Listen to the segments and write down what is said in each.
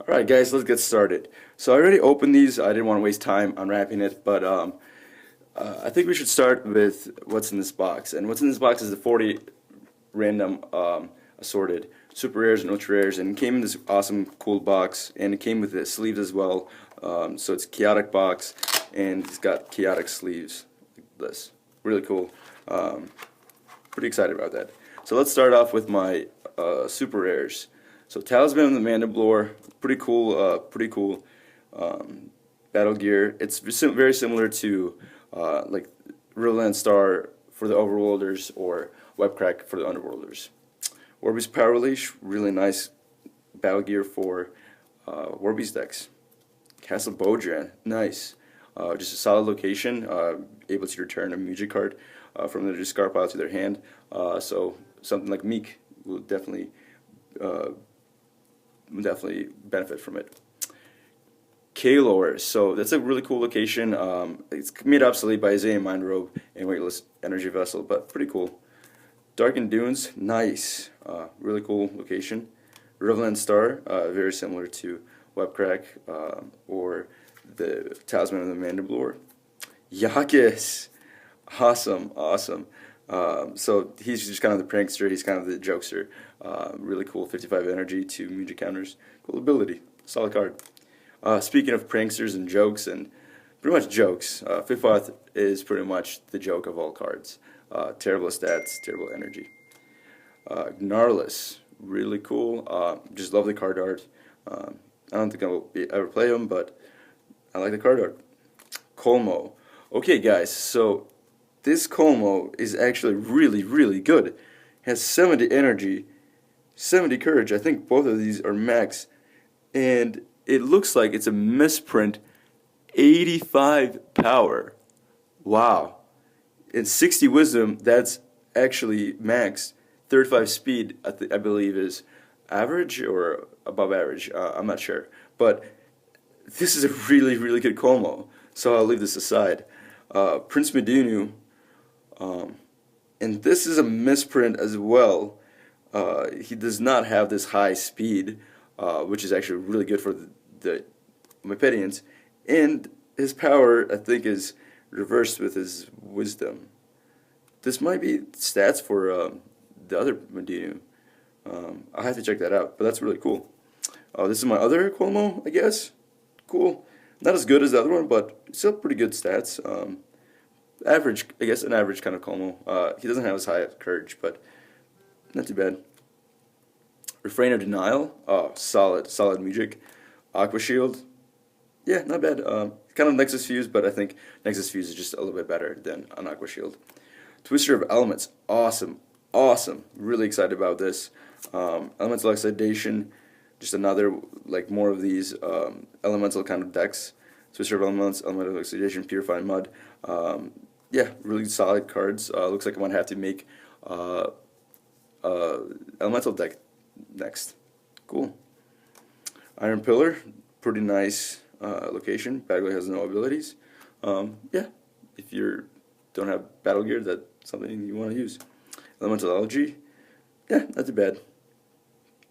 Alright guys, let's get started. So I already opened these. I didn't want to waste time unwrapping it, but I think we should start with what's in this box. And what's in this box is the 40 random assorted super rares and ultra rares, and it came in this awesome cool box, and it came with the sleeves as well. So it's chaotic box, and it's got chaotic sleeves like this. Really cool. Pretty excited about that. So let's start off with my super rares. So Talisman of the Mandiblore, pretty cool battle gear. It's very similar to like Riverland Star for the Overworlders or Webcrack for the Underworlders. Warby's Power Leash, really nice battle gear for Warby's decks. Castle Bodran, nice. Just a solid location, able to return a music card from their discard pile to their hand. So something like Meek will definitely benefit from it. Kaelor, so that's a really cool location. It's made obsolete by Isaiah Mindrobe and Weightless Energy Vessel, but pretty cool. Darkened Dunes, nice. Really coul location. Riverland Star, very similar to Webcrack or the Talisman of the Mandiblore. Yakis, awesome. So he's just kind of the prankster, he's kind of the jokester. Really cool, 55 energy, 2 music counters. Cool ability, solid card. Speaking of pranksters and jokes, and pretty much jokes, Fifth Auth is pretty much the joke of all cards. Terrible stats, terrible energy. Gnarless, really cool. Just love the card art. I don't think I'll ever play him, but I like the card art. Colmo. Okay, guys, so this Colmo is actually really good. It has 70 energy, 70 courage. I think both of these are max, and it looks like it's a misprint. 85 power. Wow. And 60 wisdom. That's actually max. 35 speed, I believe, is average or above average. I'm not sure, but this is a really good Colmo. So I'll leave this aside. Prince Medunu. And this is a misprint as well. He does not have this high speed, which is actually really good for the Mepedians. And his power, I think, is reversed with his wisdom. This might be stats for the other Medunu. I'll have to check that out, but that's really cool. This is my other Colmo, I guess. Cool. Not as good as the other one, but still pretty good stats. Average, I guess, an average kind of Colmo. He doesn't have as high courage, but not too bad. Refrain of Denial. Oh, solid music. Aqua Shield. Yeah, not bad. Kind of Nexus Fuse, but I think Nexus Fuse is just a little bit better than an Aqua Shield. Twister of Elements. Awesome. Really excited about this. Elemental Excitation. Just another, like, more of these elemental kind of decks. Twister of Elements, Elemental Excitation, Purified Mud. Yeah, really solid cards. Looks like I might have to make elemental deck next. Cool. Iron Pillar, pretty nice location. Battle has no abilities. Yeah, if you don't have battle gear, that's something you want to use. Elemental Elegy, yeah, not too bad.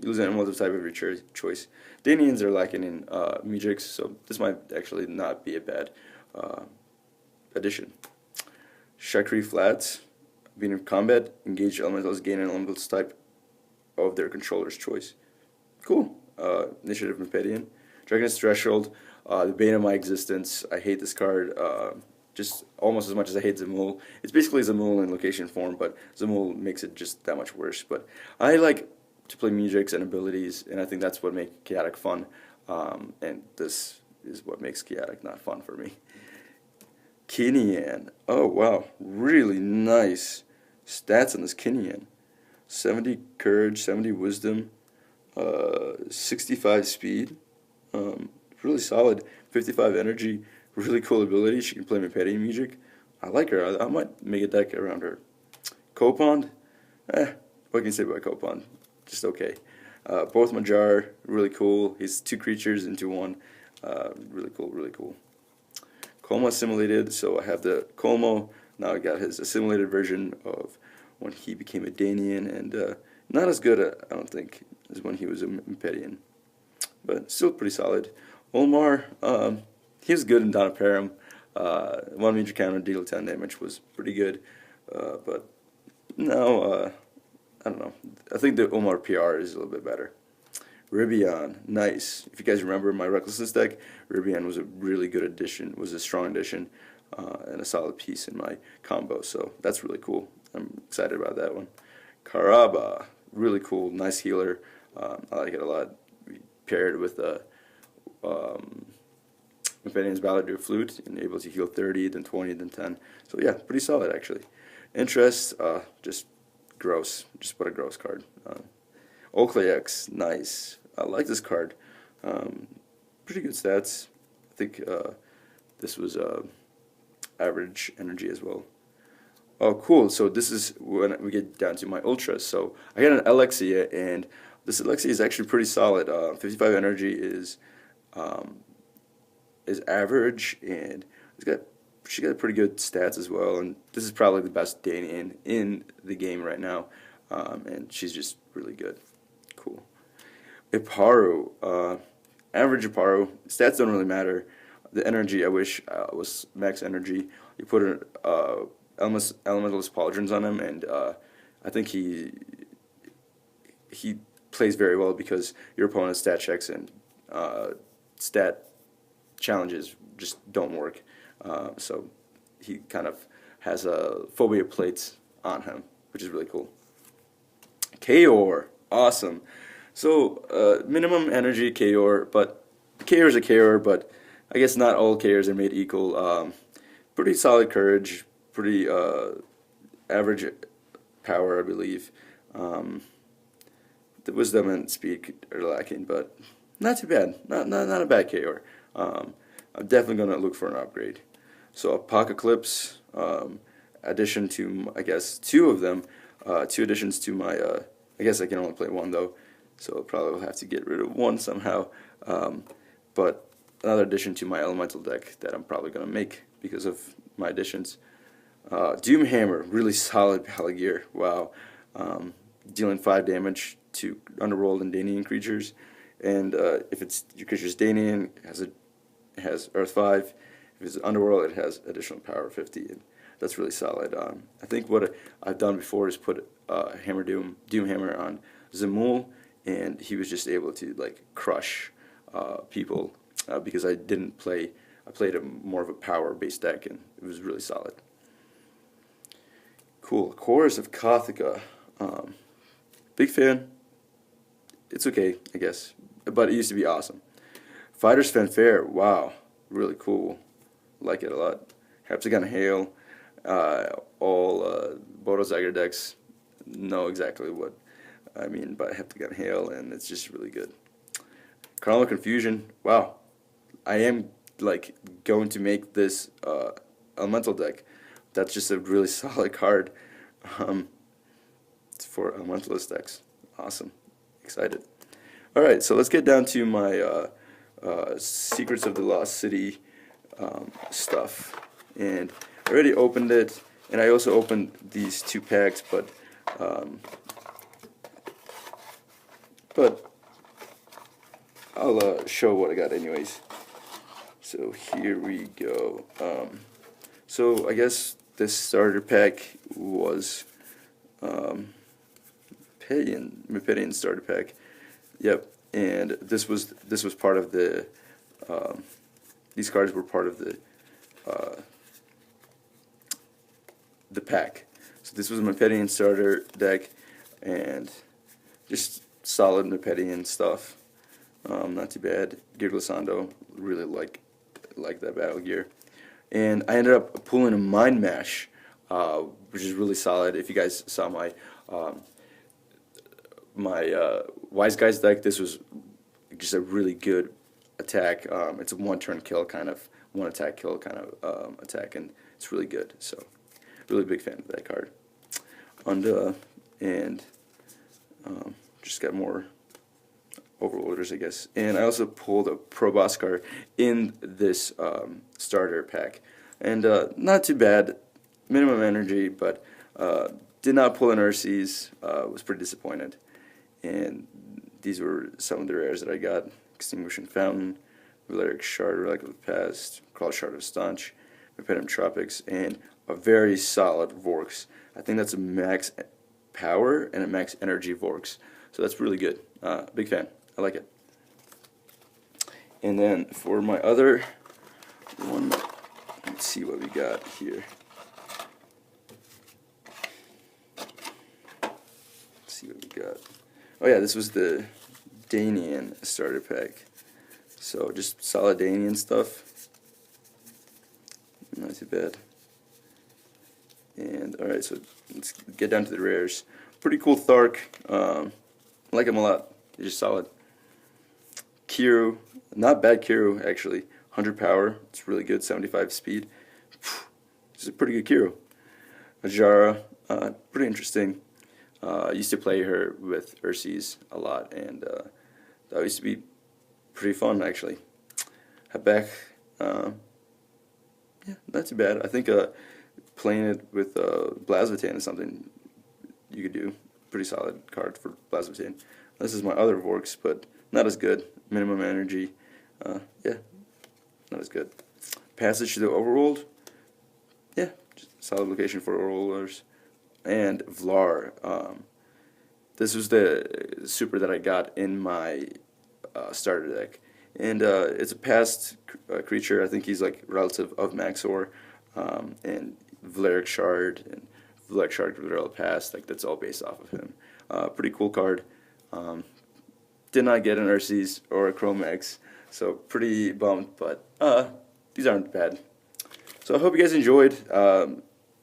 You lose an elemental type of your choice. Danians are lacking in Mujix, so this might actually not be a bad addition. Shakri Flats, being in combat, engage elementals gain an elemental type of their controller's choice. Cool. Initiative Mepedian. Dragon's Threshold, the bane of my existence. I hate this card just almost as much as I hate Zamul. It's basically Zamul in location form, but Zamul makes it just that much worse. But I like to play Mujix and abilities, and I think that's what makes Chaotic fun. And this is what makes Chaotic not fun for me. Kinyan. Oh, wow. Really nice stats on this Kinyan. 70 courage, 70 wisdom, 65 speed. Really solid. 55 energy. Really cool ability. She can play Mepedian music. I like her. I might make a deck around her. Copond. What can you say about Copond? Just okay. Both Majar. Really cool. He's 2 creatures into 1. Really cool. Colmo assimilated, so I have the Colmo. Now I got his assimilated version of when he became a Danian, and not as good, I don't think, as when he was a Mepedian. but still pretty solid. Olmar, he was good in Donaparam. One major counter, deal 10 damage was pretty good, but no, I don't know. I think the Omar PR is a little bit better. Ribian, nice. If you guys remember my Recklessness deck, Ribian was a really good addition, was a strong addition, and a solid piece in my combo, so that's really cool. I'm excited about that one. Karaba, really cool, nice healer. I like it a lot. We paired with Mephidian's Balladeer Flute and able to heal 30, then 20, then 10. So yeah, pretty solid actually. Interest, just gross. Just what a gross card. Oakley X, nice. I like this card. Pretty good stats. I think this was average energy as well. Oh, cool. So this is when we get down to my ultras. So I got an Alexia, and this Alexia is actually pretty solid. 55 energy is average, and she got pretty good stats as well. And this is probably the best Danian in the game right now, and she's just really good. Cool. Iparu, average Iparu. Stats don't really matter. The energy, I wish was max energy. You put an Elementalist Pauldrons on him, and I think he plays very well because your opponent's stat checks and stat challenges just don't work. So he kind of has a phobia plates on him, which is really cool. Kaor, awesome. So minimum energy Kaor, but Kaor is a Kaor, but I guess not all Kaors are made equal. Pretty solid courage, pretty average power, I believe. The wisdom and speed are lacking, but not too bad. Not a bad KO. I'm definitely gonna look for an upgrade. So Apocalypse, addition to I guess two of them, two additions to my. I guess I can only play one though, so I'll probably have to get rid of one somehow. But another addition to my elemental deck that I'm probably gonna make because of my additions. Doomhammer, really solid Palagear. Wow, dealing 5 damage to Underworld and Danian creatures, and if it's your creature's Danian, it has Earth 5. If it's Underworld, it has additional power 50, and that's really solid. I think what I've done before is put Doomhammer on Zamul, and he was just able to like crush people because I didn't play. I played more of a power-based deck, and it was really solid. Cool. Chorus of Kothica. Big fan. It's okay, I guess, but it used to be awesome. Fighter's Fanfare. Wow, really cool. Like it a lot. Heptagon Hail. All Bodo Zagger decks know exactly what I mean by Heptagon Hail, and it's just really good. Carnival Confusion. Wow, I am like going to make this elemental deck. That's just a really solid card for elementalist decks. Awesome, excited. All right, so let's get down to my Secrets of the Lost City stuff, and I already opened it, and I also opened these 2 packs, but I'll show what I got anyways. So here we go. So I guess this starter pack was Mephidian starter pack. Yep, and this was part of the. These cards were part of the pack. So this was a Mephidian starter deck, and just solid Mephidian stuff. Not too bad. Gear Glissando, really like that battle gear. And I ended up pulling a Mind Mash, which is really solid. If you guys saw my Wise Guys deck, this was just a really good attack. It's a one-turn kill kind of, one-attack kill kind of attack, and it's really good. So, really big fan of that card. And just got more overloaders, I guess. And I also pulled a Proboscar in this starter pack, and not too bad, minimum energy, but did not pull an Urses. Was pretty disappointed. And these were some of the rares that I got. Extinguishing Fountain, Valeric Shard, Relic of the Past, Crawl Shard of Staunch, Repetium Tropics, and a very solid Vorks. I think that's a max power and a max energy Vorks, so that's really good. Big fan. I like it. And then for my other one, let's see what we got here. Let's see what we got. Oh yeah, this was the Danian starter pack. So just solid Danian stuff. Not too bad. And alright, so let's get down to the rares. Pretty cool Thark. I like him a lot. He's just solid. Kiru, not bad Kiru actually. 100 power, it's really good. 75 speed. This is a pretty good Kiru. Ajara, pretty interesting. I used to play her with Urses a lot, and that used to be pretty fun actually. Habek, yeah, not too bad. I think playing it with Blaziken is something you could do. Pretty solid card for Blaziken. This is my other Vorks, but not as good. Minimum energy, yeah, not as good. Passage to the Overworld, yeah, just solid location for Overworlders. And Vlar, this was the super that I got in my starter deck. And it's a past creature. I think he's like relative of Maxor, and Valeric Shard and Valeric Shard Gorilla Past. Like that's all based off of him. Pretty cool card. Did not get an Urses or a Chromex, so pretty bummed. But these aren't bad. So I hope you guys enjoyed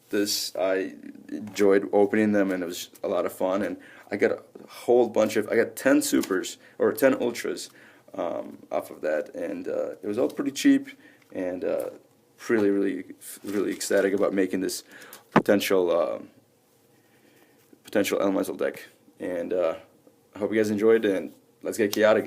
this. I enjoyed opening them, and it was a lot of fun. And I got a whole bunch of. I got 10 supers or 10 ultras. Off of that, and it was all pretty cheap, and really ecstatic about making this potential elemental deck. And I hope you guys enjoyed, and let's get chaotic.